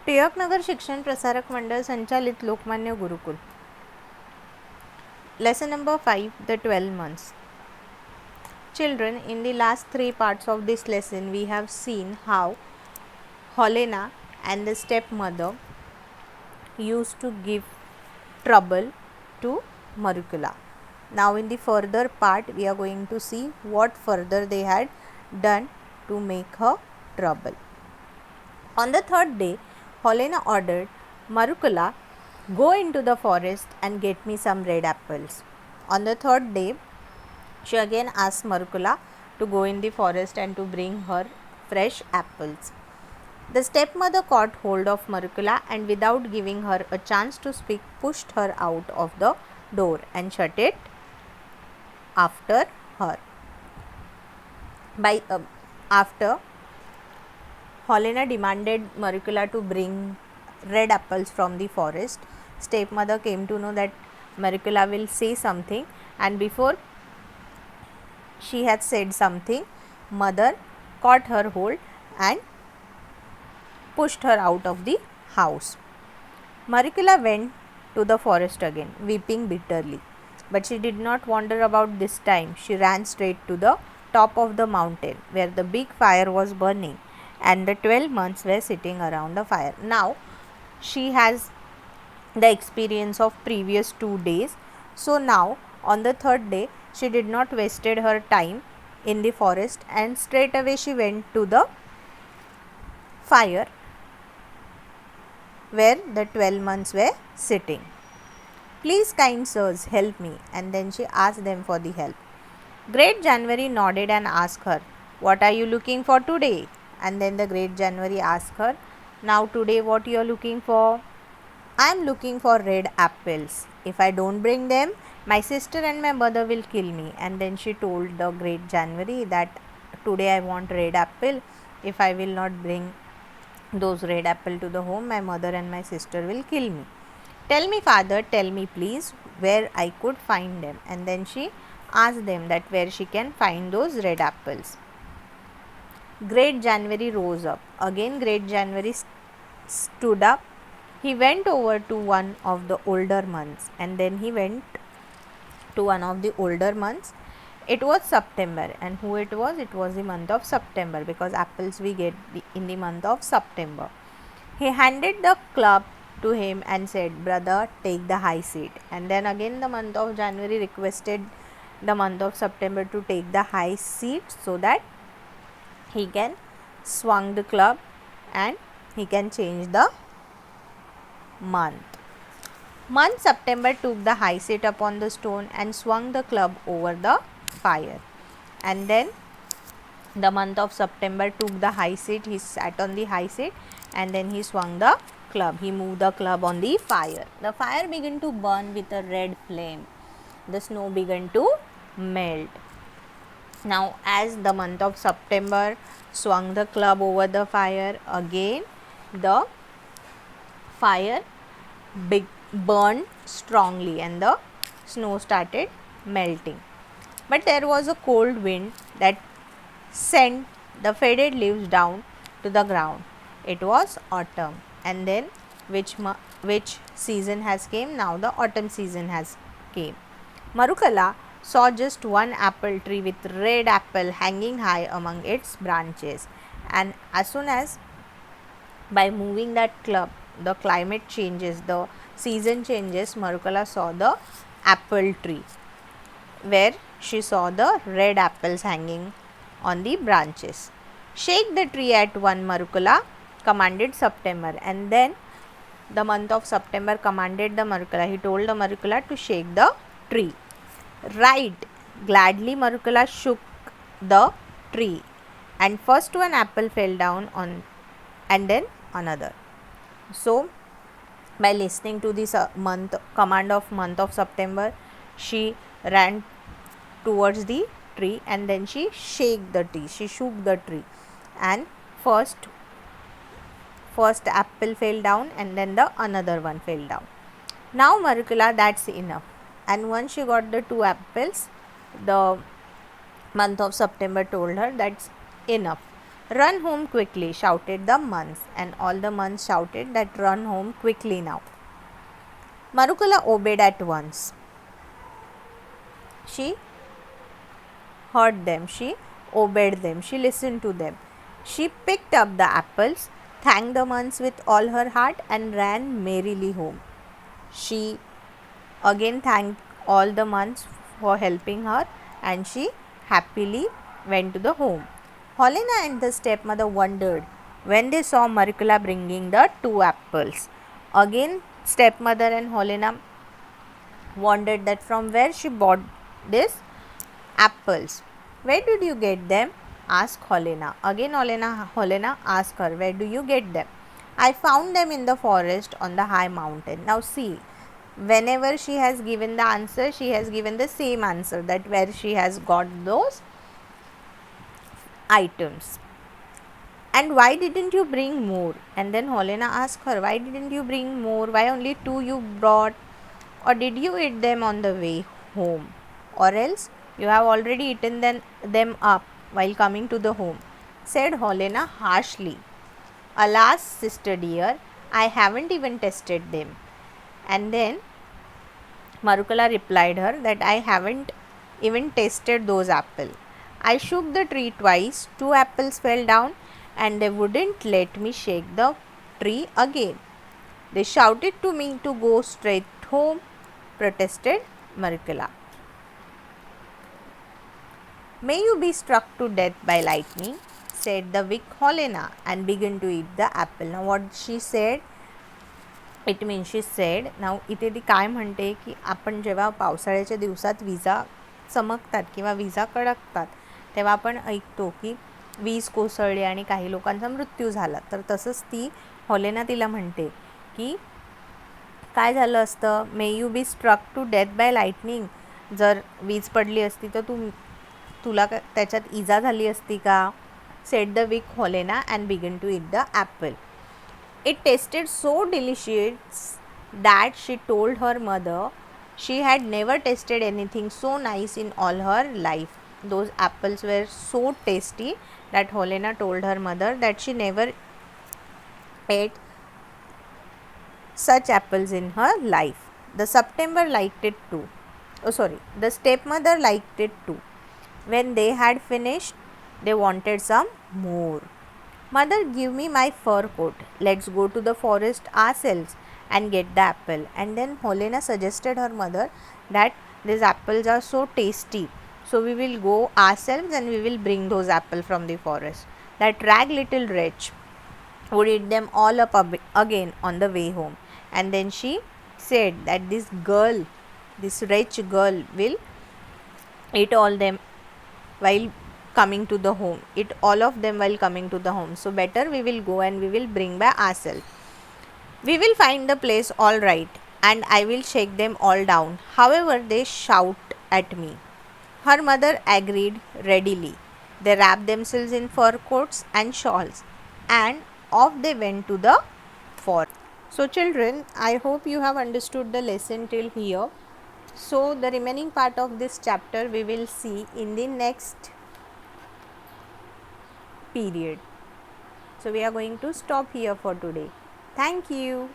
टिळकनगर शिक्षण प्रसारक मंडळ संचालित Lokmanya Gurukul. Lesson number 5, the 12 months. Children, in the last 3 parts of this lesson, we have seen how Helena and the stepmother used to give trouble to Marukula. Now, in the further part, we are going to see what further they had done to make her trouble. On the third day, Helena ordered Marukula, go into the forest and get me some red apples. On the third day, she again asked Marukula to go in the forest and to bring her fresh apples. The stepmother caught hold of Marukula and without giving her a chance to speak, pushed her out of the door and shut it after her. After Helena demanded Marukula to bring red apples from the forest, stepmother came to know that Marukula will say something, and before she had said something, mother caught her hold and pushed her out of the house. Marukula went to the forest again, weeping bitterly. But she did not wander about this time. She ran straight to the top of the mountain where the big fire was burning and the 12 months were sitting around the fire. Now she has the experience of previous 2 days. So now on the third day, she did not wasted her time in the forest and straight away she went to the fire where the 12 months were sitting. Please, kind sirs, help me. And then she asked them for the help. Great January nodded and asked her, what are you looking for today? And then the Great January asked her, now today what you are looking for? I am looking for red apples. If I don't bring them, my sister and my mother will kill me. And then she told the Great January that today I want red apple. If I will not bring those red apple to the home, my mother and my sister will kill me. Tell me, father, tell me please where I could find them. And then she asked them that where she can find those red apples. Great January rose up. Again Great January stood up. He went over to one of the older months, and then he went to one of the older months. It was September, and who it was? It was the month of September, because apples we get in the month of September. He handed the club to him and said, brother, take the high seat. And then again the month of January requested the month of September to take the high seat so that he can swing the club and he can change the month. Month September took the high seat upon the stone and swung the club over the fire. And then the month of September took the high seat. He sat on the high seat and then he swung the club. He moved the club on the fire. The fire began to burn with a red flame. The snow began to melt. Now as the month of September swung the club over the fire, again the fire burned strongly and the snow started melting. But there was a cold wind that sent the faded leaves down to the ground. It was autumn. And then which season has came? Now the autumn season has came. Marukala saw just one apple tree with red apple hanging high among its branches, and as soon as by moving that club the climate changes, the season changes, Marukala saw the apple tree where she saw the red apples hanging on the branches. Shake the tree at one, Marukala commanded September. And then the month of September commanded the Marukala. He told the Marukala to shake the tree. Right, gladly Marukala shook the tree, and first one apple fell down on, and then another. So by listening to this command of month of September, she ran towards the tree and then she shook the tree, and first apple fell down and then the another one fell down. Now Marukala, that's enough. And once she got the 2 apples, the month of September told her that's enough. Run home quickly, shouted the months, and all the months shouted that run home quickly now. Marukala obeyed at once. She heard them, she obeyed them, she listened to them. She picked up the apples, thanked the months with all her heart, and ran merrily home. She again thanked all the months for helping her, and she happily went to the home. Helena and the stepmother wondered when they saw Maricula bringing the 2 apples. Again, stepmother and Helena wondered that from where she bought these apples. Where did you get them? Asked Helena. Again, Helena asked her, where do you get them? I found them in the forest on the high mountain. Now see, whenever she has given the answer, she has given the same answer, that where she has got those items. And why didn't you bring more? And then Helena asked her, why didn't you bring more? Why only 2 you brought? Or did you eat them on the way home? Or else you have already eaten them up while coming to the home, said Helena harshly. Alas, sister dear, I haven't even tested them. And then Marukala replied her that I haven't even tasted those apples. I shook the tree twice, 2 apples fell down, and they wouldn't let me shake the tree again. They shouted to me to go straight home, protested Marukala. May you be struck to death by lightning, said the weak Helena, and began to eat the apple. Now what she said, it mean she said. नाव इथे ती काय म्हणते की आपण जेव्हा पावसाळ्याच्या दिवसात विजा चमकतात किंवा विजा कडकतात तेव्हा आपण ऐकतो की वीज कोसळली आणि काही लोकांचा मृत्यू झाला. तर तसंच ती हेलेना तिला म्हणते की काय झालं असतं, may you be struck to death by lightning. जर वीज पडली असती तर तुला त्याच्यात इजा झाली असती का? Said the weak Helena and began to eat the apple. It tasted so delicious that she told her mother she had never tasted anything so nice in all her life. Those apples were so tasty that Helena told her mother that she never ate such apples in her life. The stepmother liked it too. When they had finished, they wanted some more. Mother, give me my fur coat. Let's go to the forest ourselves and get the apple. And then Helena suggested her mother that these apples are so tasty, so we will go ourselves and we will bring those apples from the forest. That rag little wretch would eat them all up again on the way home. And then she said that this wretch girl will eat all them while coming to the home, eat all of them while coming to the home. So better we will go and we will bring by ourselves. We will find the place all right and I will shake them all down, however they shout at me. Her mother agreed readily. They wrapped themselves in fur coats and shawls and off they went to the forest. So children, I hope you have understood the lesson till here. So the remaining part of this chapter we will see in the next period. So we are going to stop here for today. Thank you.